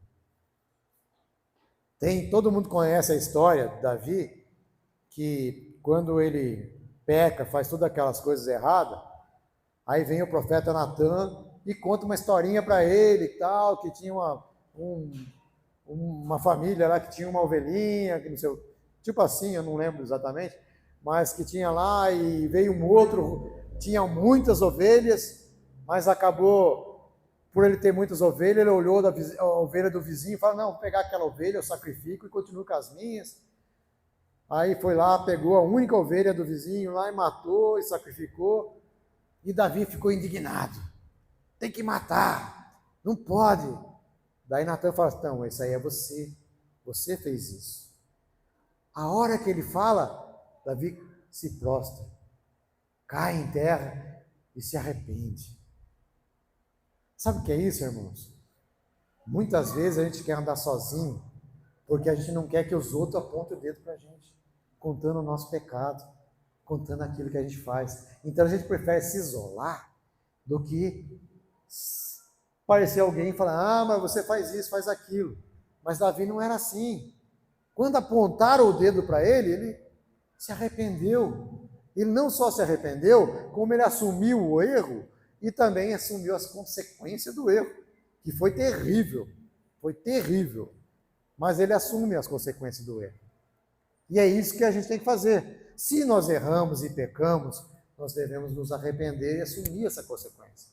Todo mundo conhece a história de Davi, que quando ele peca, faz todas aquelas coisas erradas, aí vem o profeta Natan e conta uma historinha para ele e tal, que tinha uma família lá que tinha uma ovelhinha, que não sei, tipo assim, eu não lembro exatamente, mas que tinha lá e veio um outro, tinha muitas ovelhas, mas acabou, por ele ter muitas ovelhas, ele olhou a ovelha do vizinho e falou, não, vou pegar aquela ovelha, eu sacrifico e continuo com as minhas. Aí foi lá, pegou a única ovelha do vizinho lá e matou e sacrificou. E Davi ficou indignado. Tem que matar, não pode. Daí Natan fala, não, isso aí é você. Você fez isso. A hora que ele fala, Davi se prostra, cai em terra e se arrepende. Sabe o que é isso, irmãos? Muitas vezes a gente quer andar sozinho, porque a gente não quer que os outros apontem o dedo para a gente, contando o nosso pecado, contando aquilo que a gente faz. Então a gente prefere se isolar do que parecer alguém e falar, mas você faz isso, faz aquilo. Mas Davi não era assim. Quando apontaram o dedo para ele, ele se arrependeu. Ele não só se arrependeu, como ele assumiu o erro e também assumiu as consequências do erro, que foi terrível. Foi terrível. Mas ele assume as consequências do erro. E é isso que a gente tem que fazer. Se nós erramos e pecamos, nós devemos nos arrepender e assumir essa consequência,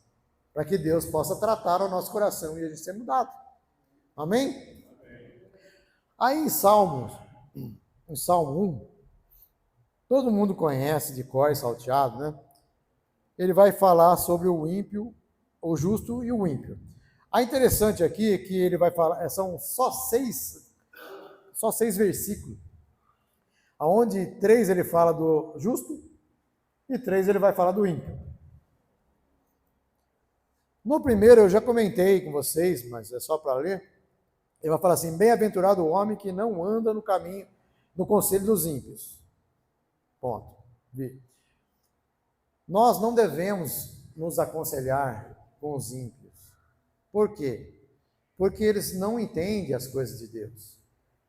para que Deus possa tratar o nosso coração e a gente ser mudado. Amém? Aí em Salmo 1, todo mundo conhece de cor e salteado, né? Ele vai falar sobre o ímpio, o justo e o ímpio. A interessante aqui é que ele vai falar, são só seis versículos, onde 3 ele fala do justo e 3 ele vai falar do ímpio. No primeiro eu já comentei com vocês, mas é só para ler. Ele vai falar assim, bem-aventurado o homem que não anda no caminho, no conselho dos ímpios. Ponto. Nós não devemos nos aconselhar com os ímpios. Por quê? Porque eles não entendem as coisas de Deus.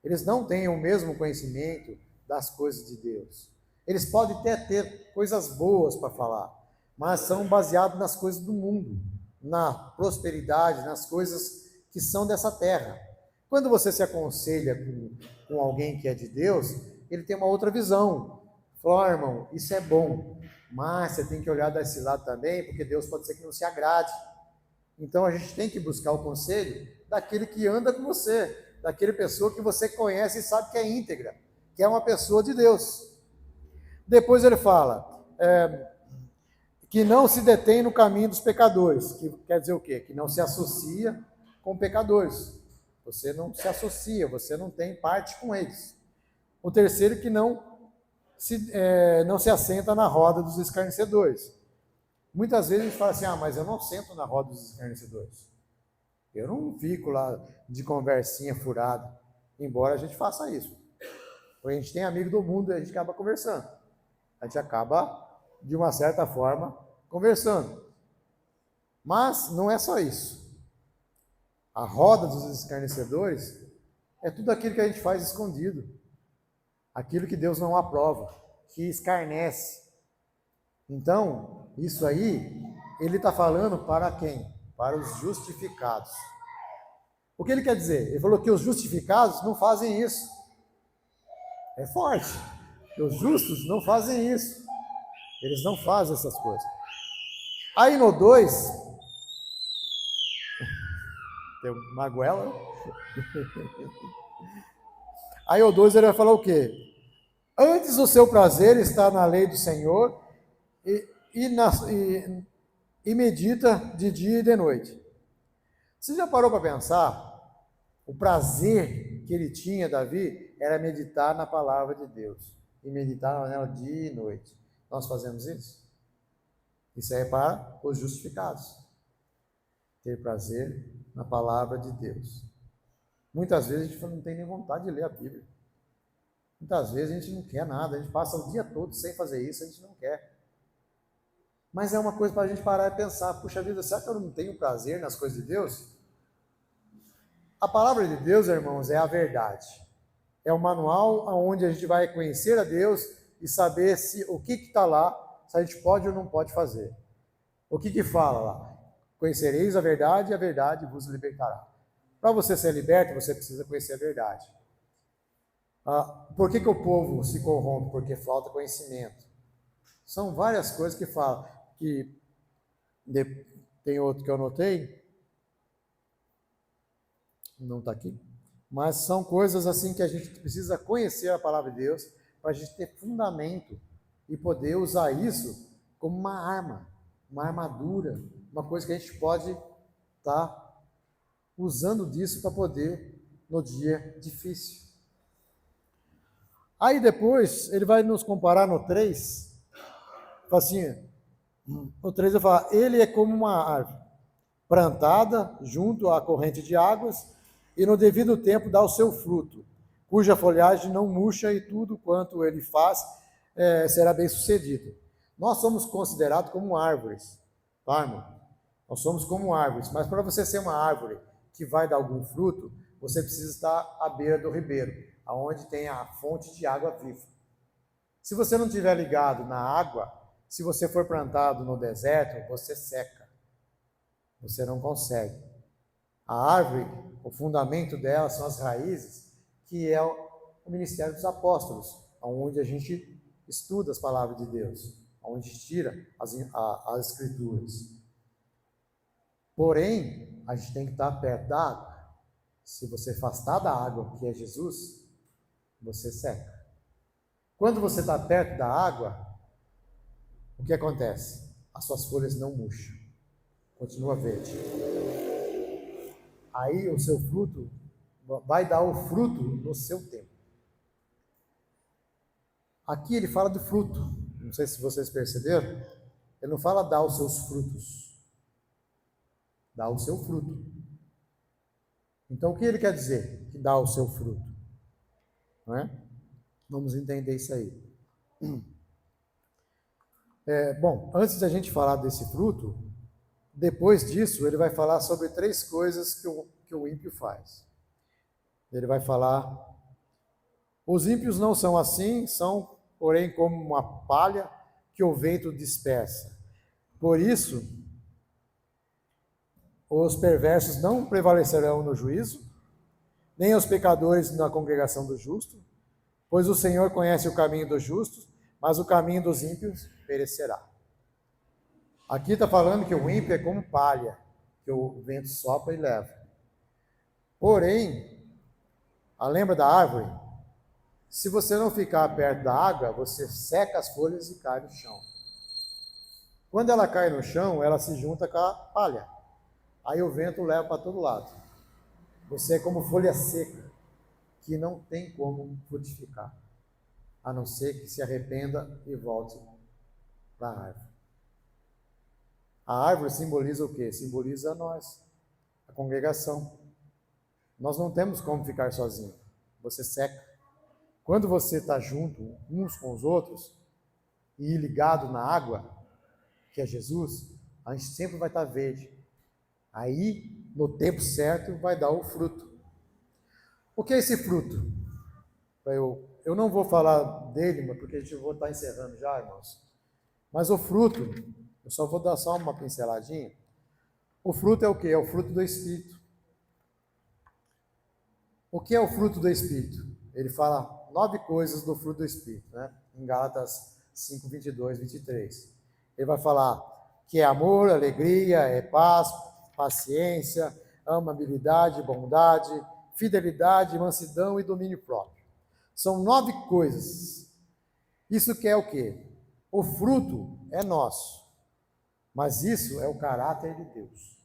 Eles não têm o mesmo conhecimento das coisas de Deus. Eles podem até ter coisas boas para falar, mas são baseados nas coisas do mundo, na prosperidade, nas coisas que são dessa terra. Quando você se aconselha com alguém que é de Deus, ele tem uma outra visão. Fala, irmão, isso é bom, mas você tem que olhar desse lado também, porque Deus pode ser que não se agrade. Então a gente tem que buscar o conselho daquele que anda com você, daquele pessoa que você conhece e sabe que é íntegra, que é uma pessoa de Deus. Depois ele fala, que não se detém no caminho dos pecadores, que quer dizer o quê? Que não se associa com pecadores. Você não se associa, você não tem parte com eles. O terceiro, que não se assenta na roda dos escarnecedores. Muitas vezes a gente fala assim, mas eu não sento na roda dos escarnecedores. Eu não fico lá de conversinha furada, embora a gente faça isso. Porque a gente tem amigo do mundo e a gente acaba conversando. A gente acaba, de uma certa forma, conversando. Mas não é só isso. A roda dos escarnecedores é tudo aquilo que a gente faz escondido. Aquilo que Deus não aprova, que escarnece. Então, isso aí, ele está falando para quem? Para os justificados. O que ele quer dizer? Ele falou que os justificados não fazem isso. É forte. Os justos não fazem isso. Eles não fazem essas coisas. Aí no 2, tem uma goela. Aí o 2 ele vai falar o quê? Antes o seu prazer está na lei do Senhor e medita de dia e de noite. Você já parou para pensar? O prazer que ele tinha, Davi, era meditar na palavra de Deus. E meditar nela dia e noite. Nós fazemos isso? Isso é para os justificados. Ter prazer na palavra de Deus. Muitas vezes a gente não tem nem vontade de ler a Bíblia. Muitas vezes a gente não quer nada, a gente passa o dia todo sem fazer isso, a gente não quer. Mas é uma coisa para a gente parar e pensar, puxa vida, será que eu não tenho prazer nas coisas de Deus? A palavra de Deus, irmãos, é a verdade. É o manual onde a gente vai conhecer a Deus e saber se o que está lá, se a gente pode ou não pode fazer. O que fala lá? Conhecereis a verdade e a verdade vos libertará. Para você ser liberto, você precisa conhecer a verdade. Por que o povo se corrompe? Porque falta conhecimento. São várias coisas que falam. Tem outro que eu anotei, não está aqui, mas são coisas assim que a gente precisa conhecer a palavra de Deus para a gente ter fundamento e poder usar isso como uma arma, uma armadura, uma coisa que a gente pode estar usando disso para poder no dia difícil. Aí depois ele vai nos comparar no 3, fala assim, no 3 ele fala, ele é como uma árvore plantada junto à corrente de águas e no devido tempo dá o seu fruto, cuja folhagem não murcha e tudo quanto ele faz será bem sucedido. Nós somos considerados como árvores, tá, irmão? Nós somos como árvores, mas para você ser uma árvore que vai dar algum fruto, você precisa estar à beira do ribeiro, aonde tem a fonte de água viva. Se você não estiver ligado na água, se você for plantado no deserto, você seca. Você não consegue. A árvore, o fundamento dela são as raízes, que é o ministério dos apóstolos, onde a gente estuda as palavras de Deus, onde tira as escrituras. Porém, a gente tem que estar perto da água. Se você afastar da água, que é Jesus, você seca. Quando você está perto da água, o que acontece? As suas folhas não murcham, continua verde. Aí o seu fruto vai dar o fruto no seu tempo. Aqui ele fala do fruto, não sei se vocês perceberam, ele não fala dar os seus frutos, dá o seu fruto. Então o que ele quer dizer que dá o seu fruto? Não é? Vamos entender isso aí. Bom, antes da gente falar desse fruto, depois disso ele vai falar sobre 3 coisas que o ímpio faz. Ele vai falar, os ímpios não são assim, são, porém, como uma palha que o vento dispersa. Por isso, os perversos não prevalecerão no juízo, nem os pecadores na congregação dos justos, pois o Senhor conhece o caminho dos justos, mas o caminho dos ímpios perecerá. Aqui está falando que o ímpio é como palha, que o vento sopra e leva. Porém, lembra da árvore? Se você não ficar perto da água, você seca as folhas e cai no chão. Quando ela cai no chão, ela se junta com a palha. Aí o vento leva para todo lado. Você é como folha seca, que não tem como frutificar, a não ser que se arrependa e volte para a árvore. A árvore simboliza o quê? Simboliza nós, a congregação. Nós não temos como ficar sozinhos. Você seca. Quando você está junto uns com os outros e ligado na água, que é Jesus, a gente sempre vai estar verde. Aí, no tempo certo, vai dar o fruto. O que é esse fruto? Eu não vou falar dele, porque a gente vai estar encerrando já, irmãos. Mas o fruto, eu só vou dar só uma pinceladinha. O fruto é o quê? É o fruto do Espírito. O que é o fruto do Espírito? Ele fala 9 coisas do fruto do Espírito, né? Em Gálatas 5, 22, 23. Ele vai falar que é amor, alegria, é paz, paciência, amabilidade, bondade, fidelidade, mansidão e domínio próprio. São 9 coisas. Isso que é o quê? O fruto é nosso, mas isso é o caráter de Deus.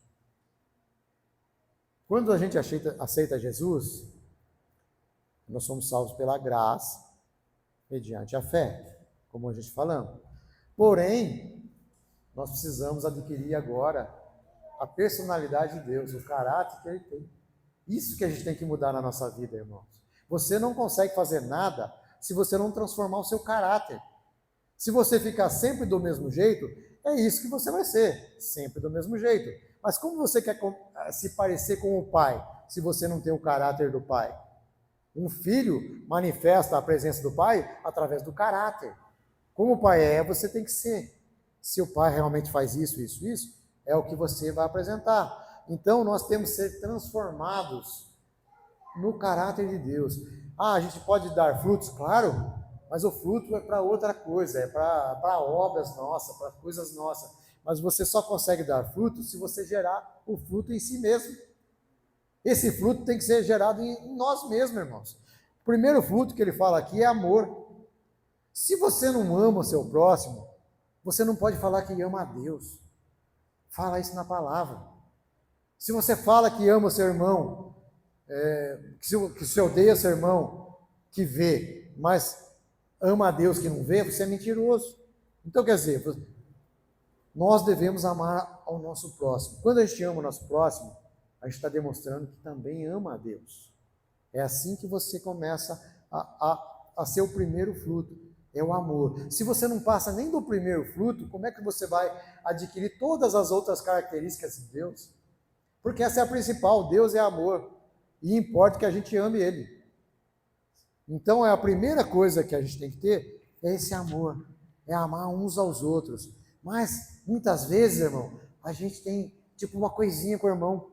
Quando a gente aceita Jesus, nós somos salvos pela graça, mediante a fé, como a gente falamos. Porém, nós precisamos adquirir agora a personalidade de Deus, o caráter que Ele tem. Isso que a gente tem que mudar na nossa vida, irmãos. Você não consegue fazer nada se você não transformar o seu caráter. Se você ficar sempre do mesmo jeito, é isso que você vai ser, sempre do mesmo jeito. Mas como você quer se parecer com o pai, se você não tem o caráter do pai? Um filho manifesta a presença do pai através do caráter. Como o pai é, você tem que ser. Se o pai realmente faz isso, é o que você vai apresentar. Então, nós temos que ser transformados no caráter de Deus. A gente pode dar frutos, claro, mas o fruto é para outra coisa, é para obras nossas, para coisas nossas. Mas você só consegue dar fruto se você gerar o fruto em si mesmo. Esse fruto tem que ser gerado em nós mesmos, irmãos. O primeiro fruto que ele fala aqui é amor. Se você não ama o seu próximo, você não pode falar que ama a Deus. Fala isso na palavra. Se você fala que ama o seu irmão, que se odeia seu irmão que vê, mas ama a Deus que não vê, você é mentiroso. Então, quer dizer, nós devemos amar ao nosso próximo. Quando a gente ama o nosso próximo, a gente está demonstrando que também ama a Deus. É assim que você começa a ser o primeiro fruto, é o amor. Se você não passa nem do primeiro fruto, como é que você vai adquirir todas as outras características de Deus? Porque essa é a principal, Deus é amor, e importa que a gente ame Ele. Então, a primeira coisa que a gente tem que ter é esse amor, é amar uns aos outros. Mas, muitas vezes, irmão, a gente tem tipo uma coisinha com o irmão.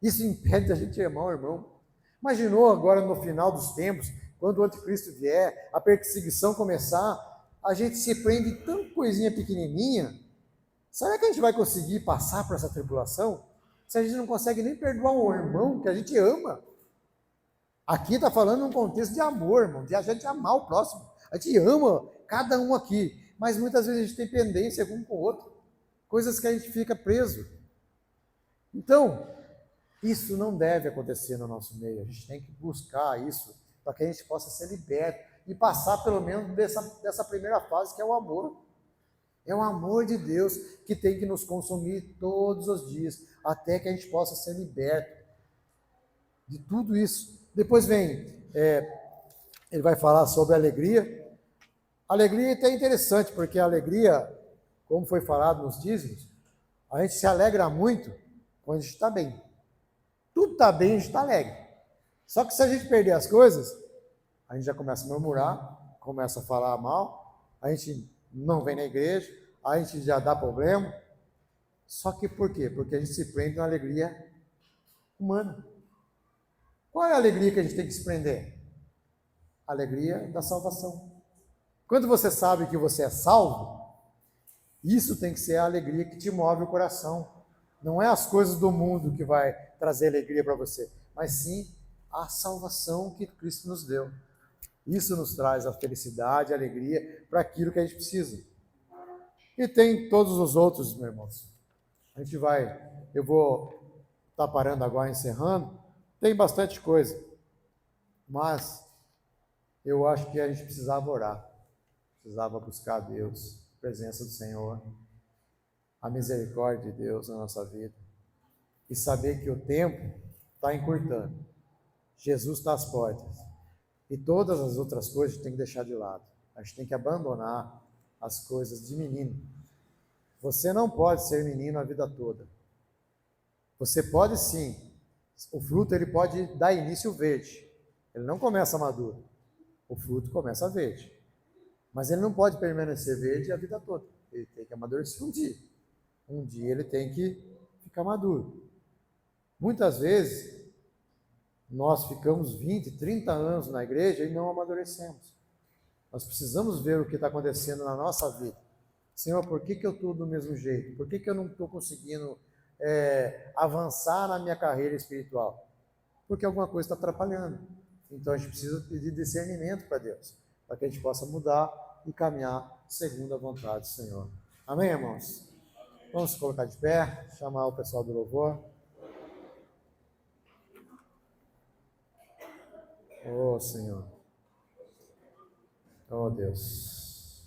Isso impede a gente amar o irmão. Imaginou agora no final dos tempos, quando o anticristo vier, a perseguição começar, a gente se prende em tanta coisinha pequenininha. Será que a gente vai conseguir passar por essa tribulação? Se a gente não consegue nem perdoar um irmão que a gente ama. Aqui está falando num contexto de amor, irmão, de a gente amar o próximo. A gente ama cada um aqui, mas muitas vezes a gente tem pendência um com o outro, coisas que a gente fica preso. Então, isso não deve acontecer no nosso meio. A gente tem que buscar isso para que a gente possa ser liberto e passar pelo menos dessa primeira fase, que é o amor. É o amor de Deus que tem que nos consumir todos os dias, até que a gente possa ser liberto de tudo isso. Depois vem, ele vai falar sobre a alegria. A alegria é até interessante, porque a alegria, como foi falado nos dízimos, a gente se alegra muito quando a gente está bem. Tudo está bem, a gente está alegre. Só que se a gente perder as coisas, a gente já começa a murmurar, começa a falar mal, a gente não vem na igreja, a gente já dá problema. Só que por quê? Porque a gente se prende na alegria humana. Qual é a alegria que a gente tem que se prender? A alegria da salvação. Quando você sabe que você é salvo, isso tem que ser a alegria que te move o coração. Não é as coisas do mundo que vai trazer alegria para você, mas sim a salvação que Cristo nos deu. Isso nos traz a felicidade, a alegria para aquilo que a gente precisa. E tem todos os outros, meus irmãos. Eu vou estar parando agora, encerrando. Tem bastante coisa, mas eu acho que a gente precisava orar, precisava buscar a Deus, a presença do Senhor, a misericórdia de Deus na nossa vida, e saber que o tempo está encurtando, Jesus está às portas, e todas as outras coisas a gente tem que deixar de lado, a gente tem que abandonar as coisas de menino. Você não pode ser menino a vida toda, você pode sim. O fruto ele pode dar início verde, ele não começa maduro, o fruto começa verde, mas ele não pode permanecer verde a vida toda, ele tem que amadurecer um dia ele tem que ficar maduro. Muitas vezes nós ficamos 20, 30 anos na igreja e não amadurecemos. Nós precisamos ver o que está acontecendo na nossa vida. Senhor, por que eu estou do mesmo jeito? Por que eu não estou conseguindo avançar na minha carreira espiritual? Porque alguma coisa está atrapalhando. Então a gente precisa pedir discernimento para Deus, para que a gente possa mudar e caminhar segundo a vontade do Senhor. Amém, irmãos? Vamos colocar de pé, chamar o pessoal do louvor. Oh, Senhor. Oh, Deus.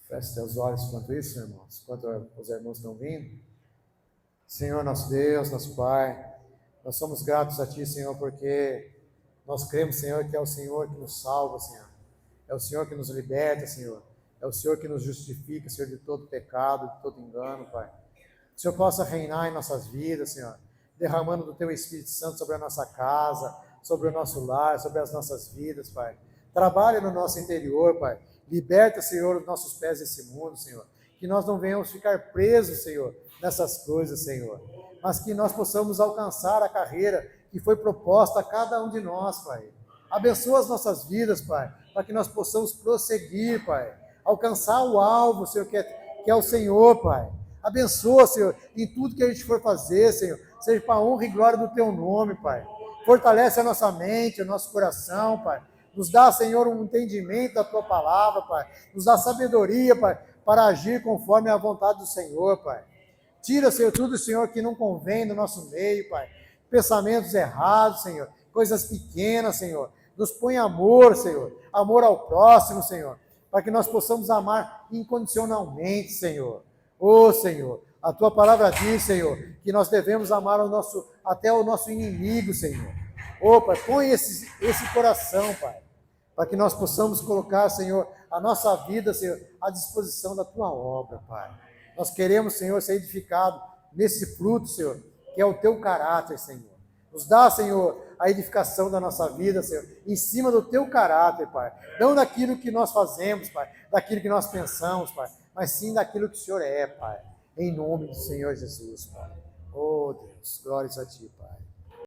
Feche seus olhos enquanto isso, irmãos, enquanto os irmãos estão vindo. Senhor, nosso Deus, nosso Pai, nós somos gratos a Ti, Senhor, porque Nós cremos, Senhor, que é o Senhor que nos salva, Senhor. É o Senhor que nos liberta, Senhor. É o Senhor que nos justifica, Senhor, de todo pecado, de todo engano, Pai. Que o Senhor possa reinar em nossas vidas, Senhor, derramando do Teu Espírito Santo sobre a nossa casa, sobre o nosso lar, sobre as nossas vidas, Pai. Trabalha no nosso interior, Pai. Liberta, Senhor, os nossos pés desse mundo, Senhor. Que nós não venhamos ficar presos, Senhor, nessas coisas, Senhor. Mas que nós possamos alcançar a carreira que foi proposta a cada um de nós, Pai. Abençoa as nossas vidas, Pai, para que nós possamos prosseguir, Pai. Alcançar o alvo, Senhor, que é o Senhor, Pai. Abençoa, Senhor, em tudo que a gente for fazer, Senhor. Seja para a honra e glória do Teu nome, Pai. Fortalece a nossa mente, o nosso coração, Pai. Nos dá, Senhor, um entendimento da Tua palavra, Pai. Nos dá sabedoria, Pai, para agir conforme a vontade do Senhor, Pai. Tira, Senhor, tudo, Senhor, que não convém no nosso meio, Pai. Pensamentos errados, Senhor. Coisas pequenas, Senhor. Nos põe amor, Senhor. Amor ao próximo, Senhor. Para que nós possamos amar incondicionalmente, Senhor. Ô, Senhor, a Tua palavra diz, Senhor, que nós devemos amar até o nosso inimigo, Senhor. Ô, Pai, põe esse coração, Pai, para que nós possamos colocar, Senhor, a nossa vida, Senhor, à disposição da Tua obra, Pai. Nós queremos, Senhor, ser edificados nesse fruto, Senhor, que é o Teu caráter, Senhor. Nos dá, Senhor, a edificação da nossa vida, Senhor, em cima do Teu caráter, Pai. Não daquilo que nós fazemos, Pai, daquilo que nós pensamos, Pai, mas sim daquilo que o Senhor é, Pai. Em nome do Senhor Jesus, Pai. Oh, Deus, glórias a Ti, Pai.